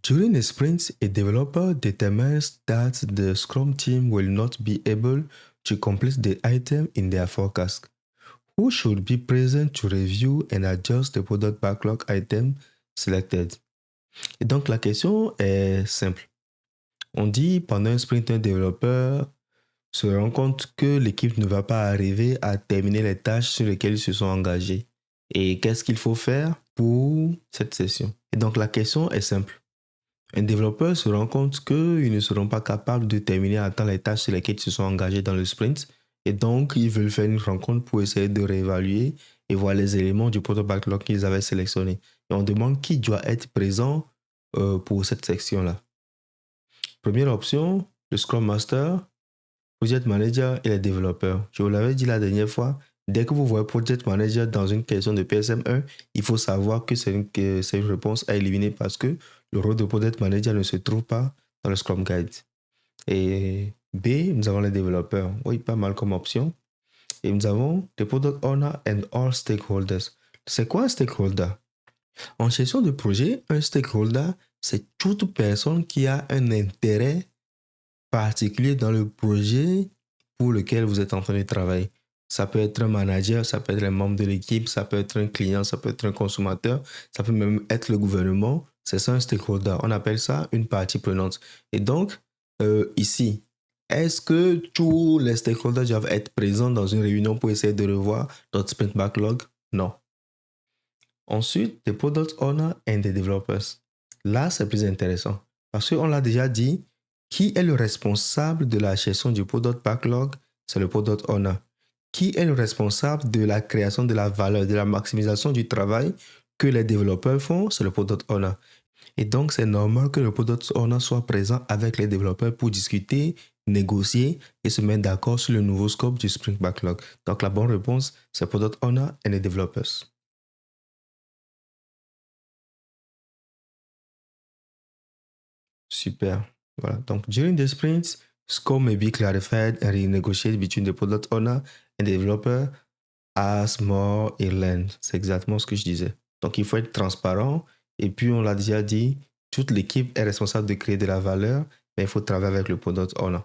During a sprint, a developer determines that the Scrum team will not be able to complete the item in their forecast. Who should be present to review and adjust the product backlog item selected? Et donc la question est simple. On dit pendant un sprint, un développeur se rend compte que l'équipe ne va pas arriver à terminer les tâches sur lesquelles ils se sont engagés. Et qu'est-ce qu'il faut faire pour cette session? Et donc la question est simple. Un développeur se rend compte qu'ils ne seront pas capables de terminer à temps les tâches sur lesquelles ils se sont engagés dans le sprint. Et donc, ils veulent faire une rencontre pour essayer de réévaluer et voir les éléments du product backlog qu'ils avaient sélectionnés. Et on demande qui doit être présent pour cette section-là. Première option, le Scrum Master, Project Manager et les développeurs. Je vous l'avais dit la dernière fois, dès que vous voyez Project Manager dans une question de PSM1, il faut savoir que c'est une réponse à éliminer parce que le rôle de Project Manager ne se trouve pas dans le Scrum Guide. Et B, nous avons les développeurs. Oui, pas mal comme option. Et nous avons les Product Owner and all stakeholders. C'est quoi un stakeholder? En gestion de projet, un stakeholder, c'est toute personne qui a un intérêt particulier dans le projet pour lequel vous êtes en train de travailler. Ça peut être un manager, ça peut être un membre de l'équipe, ça peut être un client, ça peut être un consommateur, ça peut même être le gouvernement. C'est ça un stakeholder. On appelle ça une partie prenante. Et donc, ici, est-ce que tous les stakeholders doivent être présents dans une réunion pour essayer de revoir notre sprint backlog? Non. Ensuite, les product owners et les developers. Là, c'est plus intéressant. Parce qu'on l'a déjà dit, qui est le responsable de la gestion du product backlog? C'est le product owner. Qui est le responsable de la création de la valeur, de la maximisation du travail que les développeurs font? C'est le product owner. Et donc, c'est normal que le product owner soit présent avec les développeurs pour discuter, négocier et se mettre d'accord sur le nouveau scope du sprint backlog. Donc, la bonne réponse, c'est product owner et les developers. Super. Voilà. Donc, during the sprints, scope may be clarified and renegotiated between the product owner and the developer as more it learn. C'est exactement ce que je disais. Donc, il faut être transparent. Et puis, on l'a déjà dit, toute l'équipe est responsable de créer de la valeur, mais il faut travailler avec le product owner.